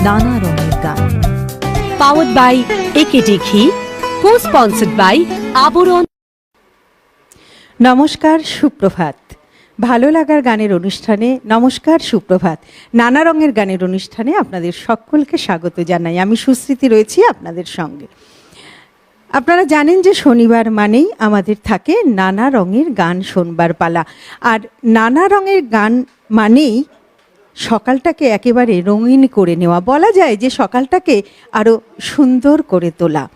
নানা রঙের গান। পাওয়ার্ড বাই একেডি ঘি, কো-স্পন্সর্ড বাই আবরণ। নমস্কার, সুপ্রভাত। ভালো লাগার গানের অনুষ্ঠানে নমস্কার, সুপ্রভাত। নানা রঙের গানের অনুষ্ঠানে আপনাদের সকলকে স্বাগত জানাই। আমি সুস্মৃতি রয়েছি আপনাদের সঙ্গে। আপনারা জানেন যে শনিবার মানেই আমাদের থাকে নানা রঙের গান শোনবার পালা। আর নানা রঙের গান মানেই সকালটাকে একেবারে রঙিন করে নেওয়া, বলা যায় যে সকালটাকে আরও সুন্দর করে তোলা।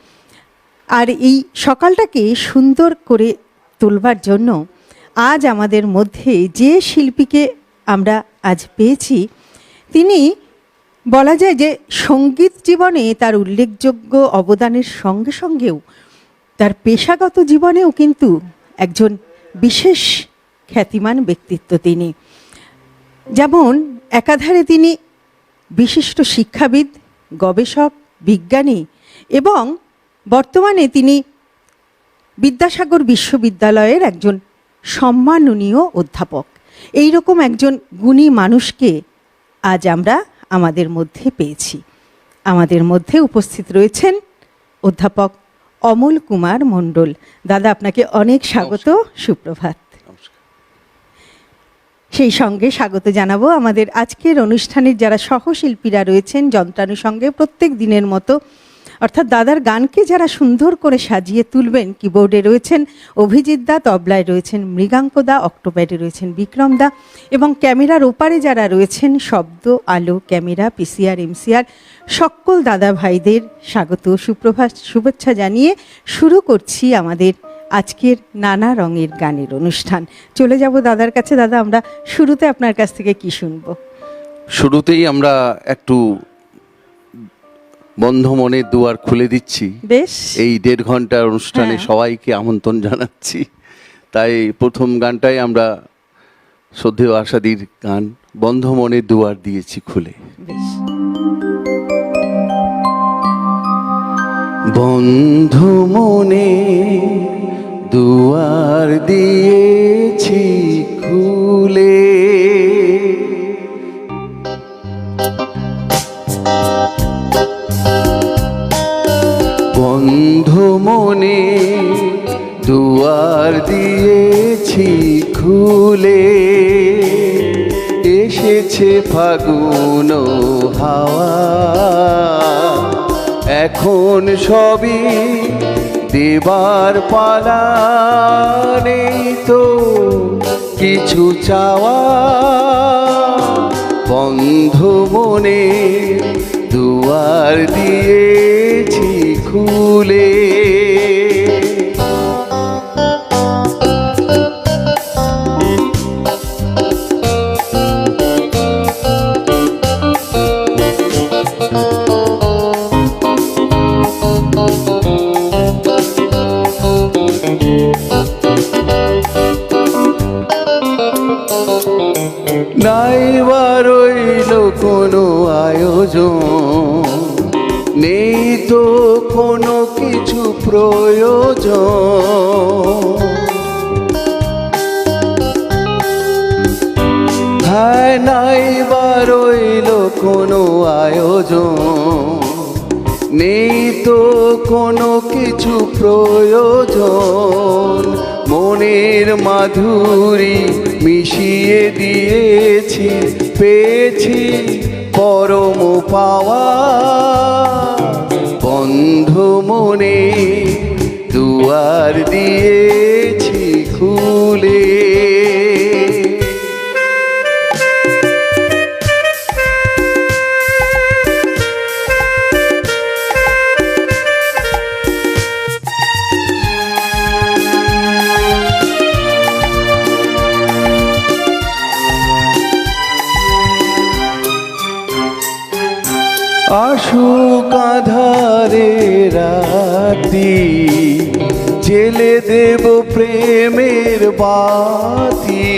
আর এই সকালটাকে সুন্দর করে তোলবার জন্য আজ আমাদের মধ্যে যে শিল্পীকে আমরা আজ পেয়েছি, তিনি বলা যায় যে সঙ্গীত জীবনে তার উল্লেখযোগ্য অবদানের সঙ্গে সঙ্গেও তার পেশাগত জীবনেও কিন্তু একজন বিশেষ খ্যাতিমান ব্যক্তিত্ব তিনি। যেমন একাধারে তিনি বিশিষ্ট শিক্ষাবিদ, গবেষক, বিজ্ঞানী এবং বর্তমানে তিনি বিদ্যাসাগর বিশ্ববিদ্যালয়ের একজন সম্মাননীয় অধ্যাপক। এই রকম একজন গুণী মানুষকে আজ আমরা আমাদের মধ্যে পেয়েছি। আমাদের মধ্যে উপস্থিত রয়েছেন অধ্যাপক অমল কুমার মণ্ডল। দাদা, আপনাকে অনেক স্বাগত, সুপ্রভাত। সেই সঙ্গে স্বাগত জানাবো আমাদের আজকের অনুষ্ঠানের যারা সহশিল্পীরা রয়েছেন যন্ত্রানুষঙ্গে প্রত্যেক দিনের মতো, অর্থাৎ দাদার গানকে যারা সুন্দর করে সাজিয়ে তুলবেন। কিবোর্ডে রয়েছেন অভিজিৎ দা, তবলায় রয়েছেন মৃগাঙ্ক দা, অক্টোপ্যাডে রয়েছেন বিক্রম দা এবং ক্যামেরার ওপারে যারা রয়েছেন শব্দ, আলো, ক্যামেরা, পিসিআর, এমসিআর, সকল দাদা ভাইদের স্বাগত, সুপ্রভাত, শুভেচ্ছা জানিয়ে শুরু করছি আমাদের আজকের নানা রঙের গানের অনুষ্ঠান। চলে যাব দাদার কাছে। দাদা, আমরা শুরুতে আপনার কাছ থেকে কি শুনবো? শুরুতেই আমরা একটু বন্ধ মনের দুয়ার খুলে দিচ্ছি। বেশ, এই 1.5 ঘন্টার অনুষ্ঠানে সবাইকে আমন্ত্রণ জানাচ্ছি। তাই প্রথম গানটাই আমরা শ্রদ্ধেয় আশাদির গান বন্ধ মনের দুয়ার দিয়েছি খুলে। বেশ। বন্ধ মনে দুয়ার দিয়েছি খুলে, বন্ধ মনে দুয়ার দিয়েছি খুলে, এসেছে ফাগুন হাওয়া, এখন সবই দেবার পালা, নেই তো কিছু চাওয়া, বন্ধ মনে দুয়ার দিয়েছি খুলে। নাই বা রইল কোনো আয়োজন, নেই তো কোনো কিছু প্রয়োজন, হ্যাঁ নাই বা রইল কোনো আয়োজন, নেই তো কোনো কিছু প্রয়োজন, মনের মাধুরী মিশিয়ে দিয়েছি, পেয়েছি পরম পাওয়া, বন্ধ মনে দুয়ার দিয়েছি খুলে। আসুক আঁধারে রাতি, জেলে দেব প্রেমের বাতি,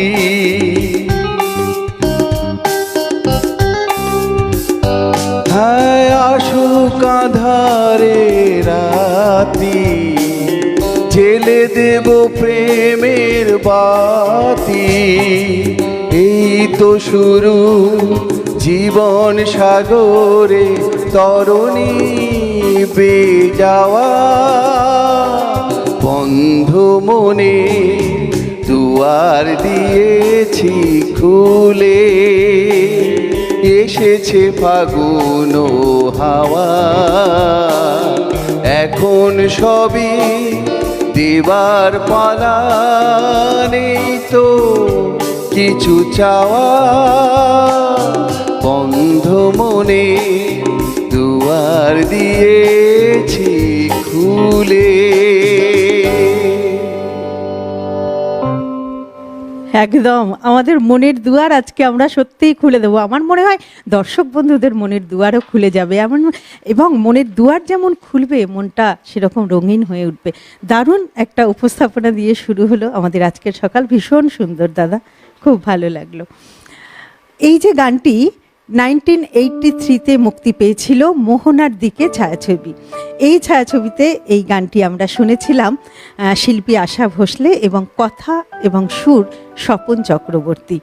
হ্যাঁ আসুক আঁধারে রাতি, জেলে দেব প্রেমের বাতি, এই তো শুরু জীবন সাগরে তরণী বেজাওয়া বন্ধু মনে দুয়ার দিয়েছি খুলে এসেছে ফাগুন হাওয়া এখন সবই দেবার পালা নেই তো কিছু চাওয়া বন্ধ মনে দুয়ার দিয়েছি খুলে। একদম আমাদের মনের দুয়ার আজকে আমরা সত্যিই খুলে দেবো। আমার মনে হয় দর্শক বন্ধুদের মনের দুয়ারও খুলে যাবে এবং মনের দুয়ার যেমন খুলবে মনটা সেরকম রঙিন হয়ে উঠবে। দারুণ একটা উপস্থাপনা দিয়ে শুরু হলো আমাদের আজকের সকাল, ভীষণ সুন্দর দাদা, খুব ভালো লাগলো। এই যে গানটি 1983-তে মুক্তি পেয়েছিল মোহনার দিকে ছায়াছবি, এই ছায়াছবিতে এই গানটি আমরা শুনেছিলাম শিল্পী আশা ভোসলে এবং কথা এবং সুর স্বপন চক্রবর্তী।